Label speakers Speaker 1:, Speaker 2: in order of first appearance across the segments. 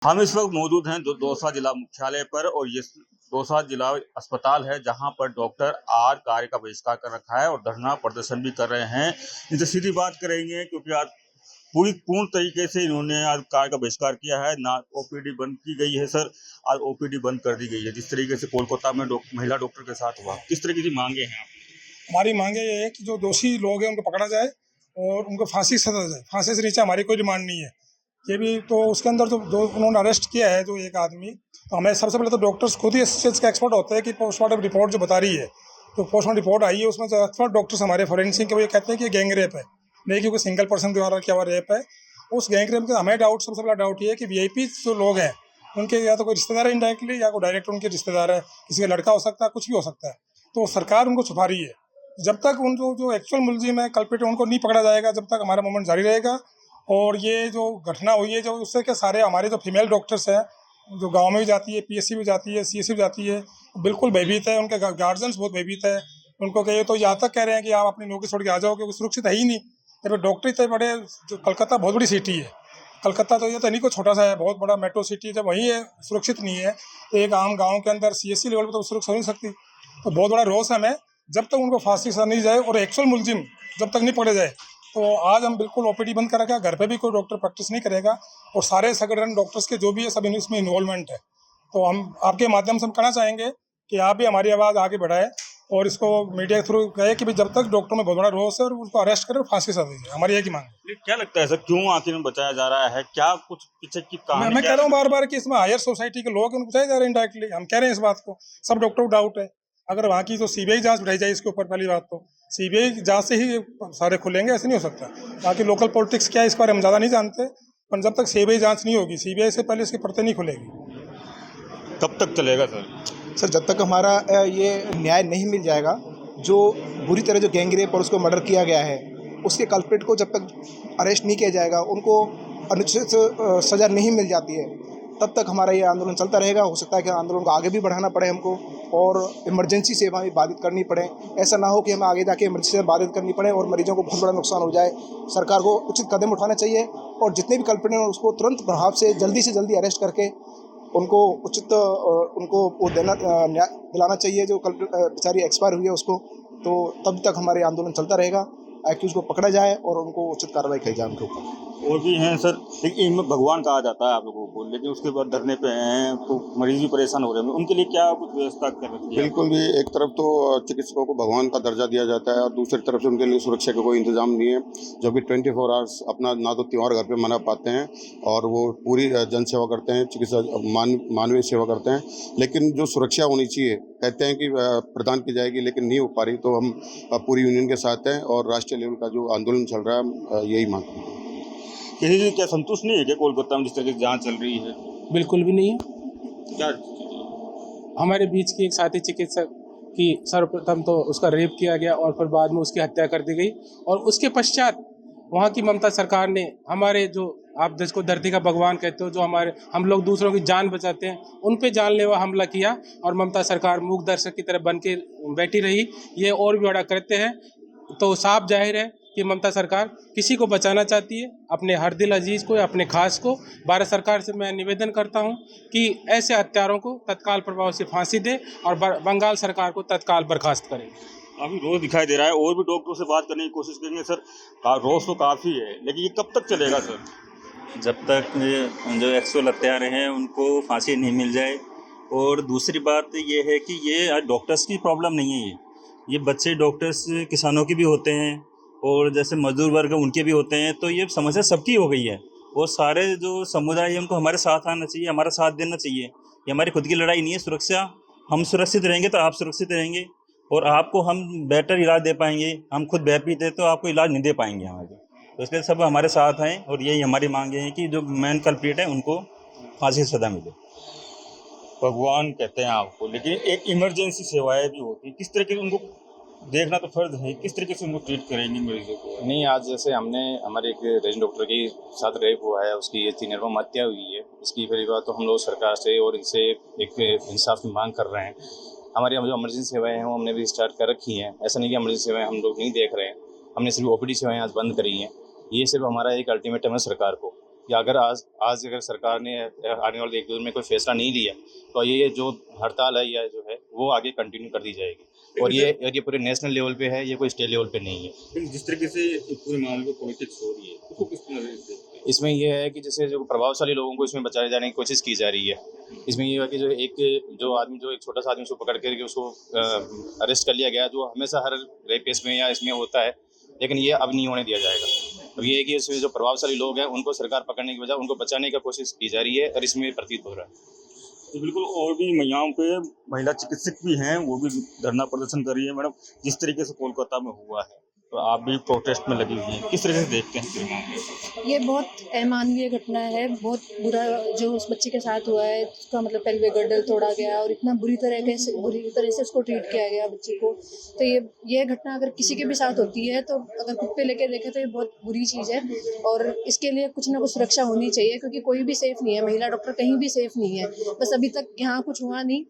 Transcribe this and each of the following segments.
Speaker 1: हम इस वक्त मौजूद हैं दौसा जिला मुख्यालय पर और ये दौसा जिला अस्पताल है जहां पर डॉक्टर आज कार्य का बहिष्कार कर रखा है और धरना प्रदर्शन भी कर रहे हैं। इनसे सीधी बात करेंगे क्योंकि आज पूर्ण तरीके से इन्होंने आज कार्य का बहिष्कार किया है। ना ओपीडी बंद की गई है सर, आज ओपीडी बंद कर दी गई है जिस तरीके से कोलकाता में महिला डॉक्टर के साथ हुआ। किस तरीके की मांगे हैं?
Speaker 2: हमारी मांगे ये है कि जो दोषी लोग हैं उनको पकड़ा जाए और उनको फांसी सजा जाए। फांसी से नीचे हमारी कोई डिमांड नहीं है। ये भी तो उसके अंदर जो उन्होंने अरेस्ट किया है जो एक आदमी, तो हमें सबसे पहले तो डॉक्टर्स खुद ही इस चीज़ का एक्सपर्ट होते हैं कि पोस्टमार्टम रिपोर्ट जो बता रही है, तो पोस्टमार्टम रिपोर्ट आई है उसमें जो एक्सपर्ट डॉक्टर्स हमारे फॉरेंसिक के वो ये कहते हैं कि गैंग रेप है, नहीं कि कोई सिंगल पर्सन द्वारा किया हुआ रेप है। उस गैंग रेप का हमें डाउट, सबसे बड़ा डाउट ये है कि वीआईपी जो लोग हैं उनके या तो कोई रिश्तेदार है इनडायरेक्टली, या कोई डायरेक्ट उनके रिश्तेदार है, किसी का लड़का हो सकता है, कुछ भी हो सकता है। तो सरकार उनको छुपा रही है। जब तक उनको जो एक्चुअल मुलजिम है, कल्प्रिट है, उनको नहीं पकड़ा जाएगा, जब तक हमारा मूवमेंट जारी रहेगा। और ये जो घटना हुई है जो उससे क्या सारे हमारे जो फीमेल डॉक्टर्स हैं जो गांव में भी जाती है, पीएससी भी जाती है, सीएससी भी जाती है, बिल्कुल भयभीत है। उनके गार्जियंस बहुत भयभीत है। उनको कहिए तो यहाँ तक कह रहे हैं कि आप अपनी नौकरी छोड़ के आ जाओ क्योंकि सुरक्षित है ही नहीं। जब डॉक्टर इतने बड़े, जो कलकत्ता बहुत बड़ी सिटी है, कलकत्ता तो ये तो नहीं कोई छोटा सा है, बहुत बड़ा मेट्रो सिटी है, जब वही है सुरक्षित नहीं है, एक आम गाँव के अंदर सीएससी लेवल पर तो सुरक्षित हो नहीं सकती। तो बहुत बड़ा रोष है हमें। जब तक उनको फांसी सजा नहीं जाए और एक्चुअल मुलजिम जब तक नहीं पकड़े जाए, तो आज हम बिल्कुल ओपीडी बंद कर रखा है। घर पे भी कोई डॉक्टर प्रैक्टिस नहीं करेगा और सारे संगठन डॉक्टर्स के जो भी है सब इसमें इन्वॉल्वमेंट है। तो हम आपके माध्यम से हम कहना चाहेंगे कि आप भी हमारी आवाज़ आगे बढ़ाएं और इसको मीडिया के थ्रू कहे कि जब तक डॉक्टर में बहुत बड़ा रोष है और उसको अरेस्ट करें और फांसी सजा दीजिए। हमारी एक ही मांग है।
Speaker 1: क्या लगता है सर, क्यों आखिर में बचाया जा रहा है? क्या कुछ पीछे की कहानी?
Speaker 2: मैं कह रहा हूँ बार बार कि इसमें हायर सोसाइटी के लोग बचाए जा रहे हैं इनडायरेक्टली। हम कह रहे हैं इस बात को, सब डॉक्टर को डाउट है। अगर वहाँ की तो सीबीआई जांच बिठाई जाए इसके ऊपर। पहली बात तो सीबीआई जांच से ही सारे खुलेंगे, ऐसे नहीं हो सकता। बाकी लोकल पॉलिटिक्स क्या है इस बारे में ज़्यादा नहीं जानते, पर जब तक सीबीआई जांच नहीं होगी, सीबीआई से पहले इसकी परतें नहीं खुलेगी।
Speaker 1: कब तक चलेगा सर?
Speaker 3: सर, जब तक हमारा ये न्याय नहीं मिल जाएगा, जो बुरी तरह जो गैंग रेप और उसको मर्डर किया गया है उसके कल्प्रिट को जब तक अरेस्ट नहीं किया जाएगा, उनको अनुचित सज़ा नहीं मिल जाती है, तब तक हमारा ये आंदोलन चलता रहेगा। हो सकता है कि आंदोलन को आगे भी बढ़ाना पड़े हमको और इमरजेंसी सेवा भी बाधित करनी पड़े। ऐसा ना हो कि हमें आगे जाके इमरजेंसी सेवा बाधित करनी पड़े और मरीजों को बहुत बड़ा नुकसान हो जाए। सरकार को उचित कदम उठाना चाहिए और जितने भी कल्प्रिट हैं उसको तुरंत प्रभाव से जल्दी अरेस्ट करके उनको उचित उनको वो न्याय दिलाना चाहिए। जो कल बेचारी एक्सपायर हुई है उसको, तो तब तक हमारे आंदोलन चलता रहेगा। एक्यूज को पकड़ा जाए और उनको उचित कार्रवाई की जाए उनके ऊपर।
Speaker 1: और भी हैं सर, लेकिन इनमें भगवान कहा जाता है आप लोगों को, लेकिन उसके बाद धरने पे हैं तो मरीज भी परेशान हो रहे हैं। उनके लिए क्या कुछ व्यवस्था कर रखी है?
Speaker 4: बिल्कुल भी, एक तरफ तो चिकित्सकों को भगवान का दर्जा दिया जाता है और दूसरी तरफ से उनके लिए सुरक्षा का कोई इंतजाम नहीं है, जो कि 24 आवर्स अपना ना तो त्यौहार घर पे मना पाते हैं और वो पूरी जन सेवा करते हैं, चिकित्सा मानवीय सेवा करते हैं। लेकिन जो सुरक्षा होनी चाहिए, कहते हैं कि प्रदान की जाएगी, लेकिन नहीं हो पा रही। तो हम पूरी यूनियन के साथ हैं और राष्ट्रीय लेवल का जो आंदोलन चल रहा है यही मांगते हैं।
Speaker 1: किसी से क्या संतुष्ट नहीं है क्या कोलकाता में जिस तरह की जांच चल रही है?
Speaker 5: बिल्कुल भी नहीं है।
Speaker 1: क्या
Speaker 5: हमारे बीच की एक साथी चिकित्सक की सर्वप्रथम तो उसका रेप किया गया और फिर बाद में उसकी हत्या कर दी गई और उसके पश्चात वहाँ की ममता सरकार ने हमारे, जो आप जिसको धरती का भगवान कहते हो, जो हम लोग दूसरों की जान बचाते हैं, उन पे जानलेवा हमला किया और ममता सरकार मूक दर्शक की तरह बन के बैठी रही। ये और भी बड़ा करते हैं। तो साफ जाहिर है कि ममता सरकार किसी को बचाना चाहती है, अपने हर दिल अजीज को या अपने खास को। भारत सरकार से मैं निवेदन करता हूं कि ऐसे हत्यारों को तत्काल प्रभाव से फांसी दे और बंगाल सरकार को तत्काल बर्खास्त करे।
Speaker 1: अभी रोज दिखाई दे रहा है और भी डॉक्टरों से बात करने की कोशिश करेंगे सर। रोज तो काफ़ी है, लेकिन ये कब तक चलेगा सर?
Speaker 6: जब तक जो एक्चुअल हत्यारे हैं उनको फांसी नहीं मिल जाए। और दूसरी बात ये है कि ये डॉक्टर्स की प्रॉब्लम नहीं है, ये बच्चे डॉक्टर्स किसानों के भी होते हैं और जैसे मजदूर वर्ग उनके भी होते हैं। तो ये समस्या सबकी हो गई है और सारे जो समुदाय है उनको हमारे साथ आना चाहिए, हमारा साथ देना चाहिए। ये हमारी खुद की लड़ाई नहीं है। सुरक्षा, हम सुरक्षित रहेंगे तो आप सुरक्षित रहेंगे और आपको हम बेटर इलाज दे पाएंगे। हम खुद भयभीत है तो आपको इलाज नहीं दे पाएंगे हमारे। तो इसलिए सब हमारे साथ हैं और यही हमारी मांगे हैं कि जो मेन कल्प्रिट है उनको फांसी की सजा मिले।
Speaker 1: भगवान कहते हैं आपको, लेकिन एक इमरजेंसी सेवाएं भी होती है, किस तरह की उनको देखना तो फर्ज है, किस तरीके से उनको ट्रीट करेंगे मरीजों को?
Speaker 7: नहीं, आज जैसे हमारे एक रेजिडेंट डॉक्टर के साथ रेप हुआ है, उसकी ये निर्मम हत्या हुई है। इसकी पहली बात तो हम लोग सरकार से और इनसे एक इंसाफ की मांग कर रहे हैं। हमारी जो इमरजेंसी सेवाएं हैं वो हमने भी स्टार्ट कर रखी हैं। ऐसा नहीं कि इमरजेंसी सेवाएं हम लोग नहीं देख रहे हैं, हमने सिर्फ ओपीडी सेवाएं आज बंद करी हैं। ये सिर्फ हमारा एक अल्टीमेटम है सरकार को कि अगर आज अगर सरकार ने आने वाले 1-2 दिन में कोई फैसला नहीं लिया तो ये जो हड़ताल है या जो है वो आगे कंटिन्यू कर दी जाएगी। और ये पूरे नेशनल लेवल पे है, ये कोई स्टेट लेवल पे नहीं है।
Speaker 1: लेकिन जिस तरीके से पूरे मामले में पॉलिटिक्स हो रही है उसको किस तरह से देखते हैं?
Speaker 7: इसमें यह है कि जैसे जो प्रभावशाली लोगों को इसमें बचाए जाने की कोशिश की जा रही है। इसमें ये है कि जो एक छोटा सा आदमी उसको पकड़ करके उसको अरेस्ट कर लिया गया, जो हमेशा हर रेप केस में या इसमें होता है, लेकिन ये अब नहीं होने दिया जाएगा। अब ये है कि इसमें जो प्रभावशाली लोग हैं उनको सरकार पकड़ने की बजाय उनको बचाने की कोशिश की जा रही है और इसमें प्रतीत हो रहा है।
Speaker 1: तो बिल्कुल, और भी महिलाओं पे महिला चिकित्सक भी हैं, वो भी धरना प्रदर्शन कर रही है। मैडम, जिस तरीके से कोलकाता में हुआ है तो आप भी प्रोटेस्ट में लगी हुई हैं, किस तरह से देखते हैं फिर मामले?
Speaker 8: ये बहुत अमानवीय घटना है, बहुत बुरा जो उस बच्चे के साथ हुआ है। उसका मतलब पेल्विक गर्डल तोड़ा गया और इतना बुरी तरह से उसको ट्रीट किया गया बच्चे को। तो ये घटना अगर किसी के भी साथ होती है तो अगर खुद पे लेके देखें तो ये बहुत बुरी चीज़ है और इसके लिए कुछ ना कुछ सुरक्षा होनी चाहिए, क्योंकि कोई भी सेफ नहीं है, महिला डॉक्टर कहीं भी सेफ नहीं है। बस अभी तक यहाँ कुछ हुआ नहीं,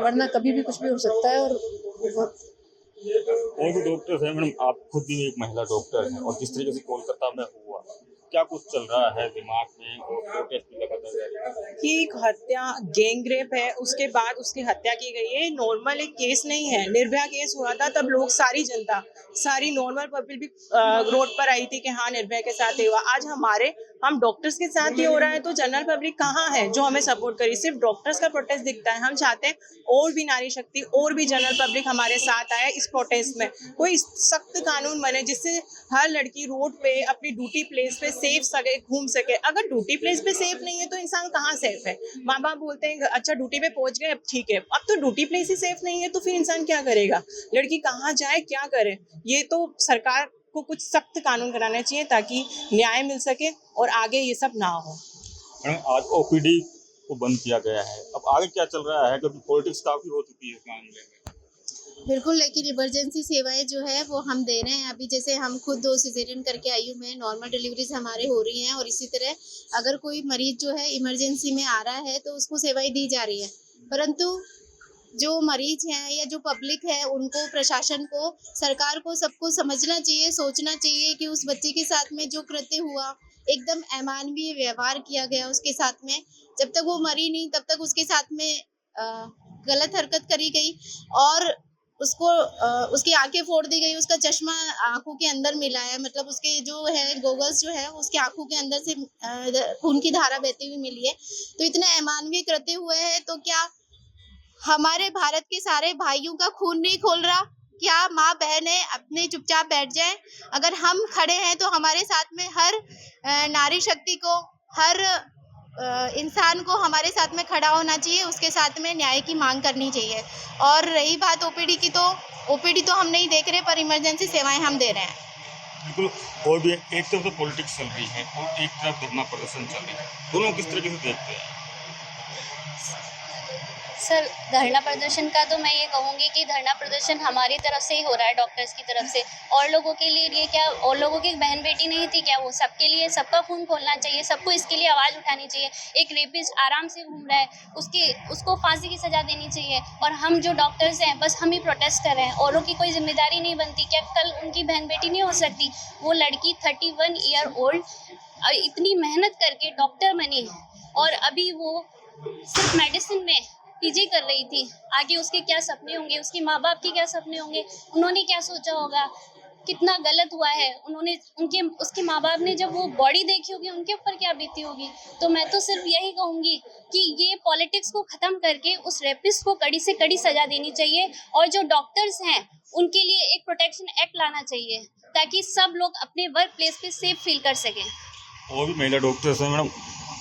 Speaker 8: वरना कभी भी कुछ भी हो सकता है।
Speaker 1: और भी डॉक्टर्स हैं मैडम, आप खुद भी एक महिला डॉक्टर हैं, और जिस तरीके से कोलकाता में हुआ, क्या कुछ चल रहा है दिमाग में और प्रोटेस्ट भी लगातार जारी है?
Speaker 9: कि एक हत्या गैंग रेप है, उसके बाद उसकी हत्या की गई है। नॉर्मल एक केस नहीं है। निर्भया केस हुआ था तब लोग सारी जनता सारी नॉर्मल पब्लिक भी रोड पर आई थी कि हाँ निर्भया के साथ ही हुआ। आज हम डॉक्टर्स के साथ ही हो रहा है तो जनरल पब्लिक कहाँ है जो हमें सपोर्ट करी? सिर्फ डॉक्टर्स का प्रोटेस्ट दिखता है। हम चाहते हैं और भी नारी शक्ति और भी जनरल पब्लिक हमारे साथ आए इस प्रोटेस्ट में। कोई सख्त कानून बने जिससे हर लड़की रोड पे अपनी ड्यूटी प्लेस पे सेफ सके, घूम सके। अगर ड्यूटी प्लेस पे सेफ नहीं है तो इंसान कहाँ सेफ है? माँ बाप बोलते हैं अच्छा ड्यूटी पे पहुंच गए अब ठीक है, अब तो ड्यूटी प्लेस ही सेफ नहीं है तो फिर इंसान क्या करेगा? लड़की कहाँ जाए, क्या करे? ये तो सरकार को कुछ सख्त कानून बनाने चाहिए ताकि न्याय मिल सके और आगे ये सब ना हो।
Speaker 1: आज ओपीडी को बंद किया गया है, अब आगे क्या चल रहा है, क्योंकि पॉलिटिक्स काफी हो चुकी है इस मामले में?
Speaker 10: बिल्कुल, लेकिन इमरजेंसी सेवाएं जो है वो हम दे रहे हैं। अभी जैसे हम खुद 2 सिजेरियन करके आई हूँ मैं, नॉर्मल डिलीवरीज हमारे हो रही हैं और इसी तरह अगर कोई मरीज जो है इमरजेंसी में आ रहा है तो उसको सेवाएं दी जा रही है। परंतु जो मरीज हैं या जो पब्लिक है उनको, प्रशासन को, सरकार को सबको समझना चाहिए, सोचना चाहिए कि उस बच्चे के साथ में जो कृत्य हुआ, एकदम अमानवीय व्यवहार किया गया उसके साथ में। जब तक वो मरी नहीं तब तक उसके साथ में गलत हरकत करी गई और उसको उसकी आंखें फोड़ दी गई, उसका चश्मा आंखों के अंदर मिला है, मतलब उसके जो है गोगल्स जो है उसके आंखों के अंदर से खून की धारा बहती हुई मिली है। तो इतने अमानवीय कृत्य हुए हैं तो क्या हमारे भारत के सारे भाइयों का खून नहीं खोल रहा? क्या माँ बहनें अपने चुपचाप बैठ जाएं? अगर हम खड़े हैं तो हमारे साथ में हर नारी शक्ति को, हर इंसान को हमारे साथ में खड़ा होना चाहिए, उसके साथ में न्याय की मांग करनी चाहिए। और रही बात ओपीडी की, तो ओपीडी तो हम नहीं देख रहे पर इमरजेंसी सेवाएं हम दे रहे हैं।
Speaker 1: बिल्कुल, और भी एक तरफ से पॉलिटिक्स चल रही है और एक तरफ धरना प्रदर्शन चल रही है, दोनों किस तरीके से देखते हैं?
Speaker 11: सर, धरना प्रदर्शन का तो मैं ये कहूँगी कि धरना प्रदर्शन हमारी तरफ से ही हो रहा है, डॉक्टर्स की तरफ से। और लोगों के लिए क्या, और लोगों की बहन बेटी नहीं थी क्या? वो सबके लिए, सबका खून खोलना चाहिए, सबको इसके लिए आवाज़ उठानी चाहिए। एक रेपिस्ट आराम से घूम रहा है, उसको फांसी की सज़ा देनी चाहिए। और हम जो डॉक्टर्स हैं बस हम ही प्रोटेस्ट कर रहे हैं, औरों की कोई जिम्मेदारी नहीं बनती क्या? कल उनकी बहन बेटी नहीं हो सकती? वो लड़की 31 ईयर ओल्ड इतनी मेहनत करके डॉक्टर बनी और अभी वो सिर्फ मेडिसिन में पीजी कर रही थी। आगे उसके क्या सपने होंगे, उसके माँ बाप के क्या सपने होंगे, उन्होंने क्या सोचा होगा, कितना गलत हुआ है। उसके माँ बाप ने जब वो बॉडी देखी होगी उनके ऊपर क्या बीती होगी। तो मैं तो सिर्फ यही कहूँगी कि ये पॉलिटिक्स को ख़त्म करके उस रेपिस्ट को कड़ी से कड़ी सज़ा देनी चाहिए और जो डॉक्टर्स हैं उनके लिए एक प्रोटेक्शन एक्ट लाना चाहिए ताकि सब लोग अपने वर्क प्लेस पे सेफ फील कर सकें।
Speaker 1: और भी महिला डॉक्टर्स हैं मैडम,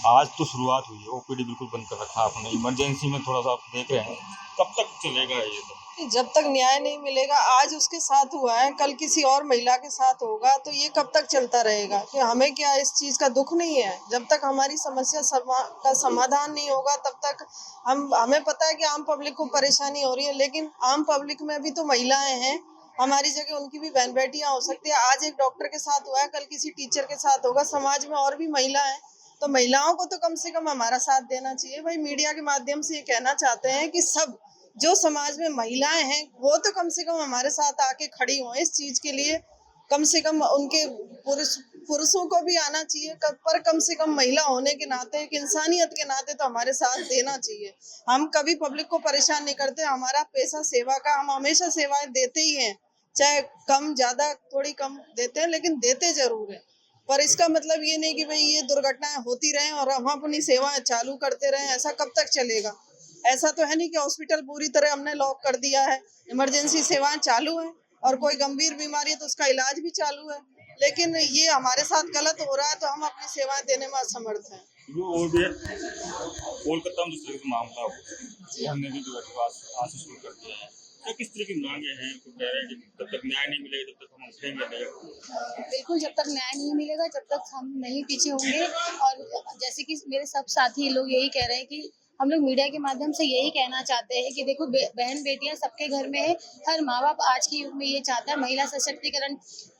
Speaker 1: आज तो शुरुआत हुई है, ओपीडी बिल्कुल बंद कर रखा आपने, इमरजेंसी में थोड़ा सा आप देख रहे हैं, कब तक चलेगा ये सब?
Speaker 9: जब तक न्याय नहीं मिलेगा, आज उसके साथ हुआ है, कल किसी और महिला के साथ होगा, तो ये कब तक चलता रहेगा? कि हमें क्या इस चीज़ का दुख नहीं है? जब तक हमारी समस्या का समाधान नहीं होगा तब तक हमें पता है कि आम पब्लिक को परेशानी हो रही है, लेकिन आम पब्लिक में भी तो महिलाएं हैं, हमारी जगह उनकी भी बहन बेटियां हो सकती है। आज एक डॉक्टर के साथ हुआ है, कल किसी टीचर के साथ होगा। समाज में और भी महिला है, तो महिलाओं को तो कम से कम हमारा साथ देना चाहिए। भाई, मीडिया के माध्यम से ये कहना चाहते हैं कि सब जो समाज में महिलाएं हैं वो तो कम से कम हमारे साथ आके खड़ी हों इस चीज़ के लिए, कम से कम उनके पूरे पुरुषों को भी आना चाहिए, पर कम से कम महिला होने के नाते, एक इंसानियत के नाते तो हमारे साथ देना चाहिए। हम कभी पब्लिक को परेशान नहीं करते, हमारा पेशा सेवा का, हम हमेशा सेवाएं देते ही हैं, चाहे कम ज़्यादा थोड़ी कम देते हैं, लेकिन देते जरूर हैं। पर इसका मतलब ये नहीं कि भाई ये दुर्घटनाएं होती रहें और हम अपनी सेवाएं चालू करते रहें, ऐसा कब तक चलेगा? ऐसा तो है नहीं कि हॉस्पिटल पूरी तरह हमने लॉक कर दिया है, इमरजेंसी सेवाएं चालू हैं और कोई गंभीर बीमारी है तो उसका इलाज भी चालू है, लेकिन ये हमारे साथ गलत हो रहा है तो हम अपनी सेवाएं देने में असमर्थ हैं।
Speaker 1: और भी कोलकाता में जिस तरह का मामला हो, हमने भी जो आज से शुरू कर दिया है, तो किस तरह की मांगे हैं? तो कह रहे हैं कि जब तक न्याय नहीं मिलेगा तब तक हम उठेंगे नहीं।
Speaker 8: बिल्कुल, जब तक न्याय नहीं मिलेगा जब तक हम नहीं पीछे होंगे। और जैसे कि मेरे सब साथी लोग यही कह रहे हैं कि हम लोग मीडिया के माध्यम से यही कहना चाहते हैं कि देखो बहन बेटियां सबके घर में है, हर माँ बाप आज के युग में ये चाहता है। महिला सशक्तिकरण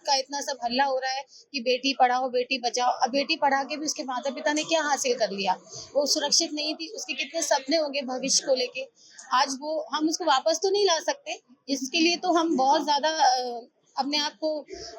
Speaker 8: का इतना सब हल्ला हो रहा है कि बेटी पढ़ाओ बेटी बचाओ। अब बेटी पढ़ा के भी उसके माता पिता ने क्या हासिल कर लिया? वो सुरक्षित नहीं थी, उसके कितने सपने होंगे भविष्य को लेके। आज वो हम उसको वापस तो नहीं ला सकते, इसके लिए तो हम बहुत ज़्यादा अपने आप को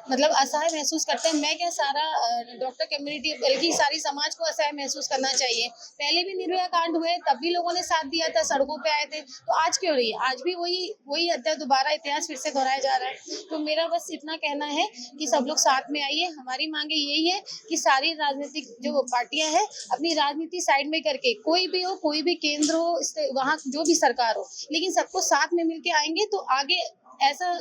Speaker 8: मतलब असहाय महसूस करते हैं। मैं क्या, सारा डॉक्टर कम्युनिटी बल्कि सारी समाज को असहाय महसूस करना चाहिए। पहले भी निर्भया कांड हुए, तब भी लोगों ने साथ दिया था, सड़कों पे आए थे, तो आज क्यों नहीं? आज भी वही अध्याय दोबारा इतिहास फिर से दोहराया जा रहा है। तो मेरा बस इतना कहना है कि सब लोग साथ में आइए। हमारी मांगे यही है कि सारी राजनीतिक जो पार्टियां हैं अपनी राजनीति साइड में करके, कोई भी हो, कोई भी केंद्र हो, वहाँ जो भी सरकार हो, लेकिन सबको साथ में मिलके आएंगे तो आगे ऐसा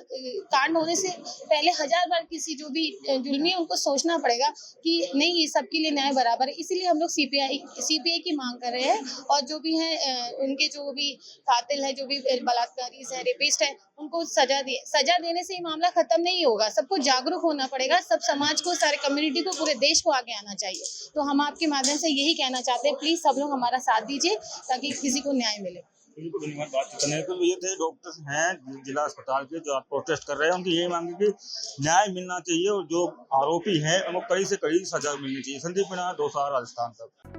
Speaker 8: कांड होने से पहले 1000 बार किसी जो भी जुल्मी है उनको सोचना पड़ेगा कि नहीं, ये सबके लिए न्याय बराबर है। इसीलिए हम लोग सीपीआई की मांग कर रहे हैं। और जो भी हैं उनके जो भी कातिल है, जो भी बलात्कारी है, रेपिस्ट है, उनको सजा देने से ये मामला खत्म नहीं होगा। सबको जागरूक होना पड़ेगा, सब समाज को, सारे कम्युनिटी को, पूरे देश को आगे आना चाहिए। तो हम आपके माध्यम से यही कहना चाहते हैं, प्लीज सब लोग हमारा साथ दीजिए ताकि किसी को न्याय मिले।
Speaker 1: धन्यवाद बातचीत करने के लिए। ये थे डॉक्टर्स हैं जिला अस्पताल के जो आज प्रोटेस्ट कर रहे हैं। उनकी यही मांग है कि न्याय मिलना चाहिए और जो आरोपी हैं उनको कड़ी से कड़ी सजा मिलनी चाहिए। संदीप मीणा, दौसा, राजस्थान तक।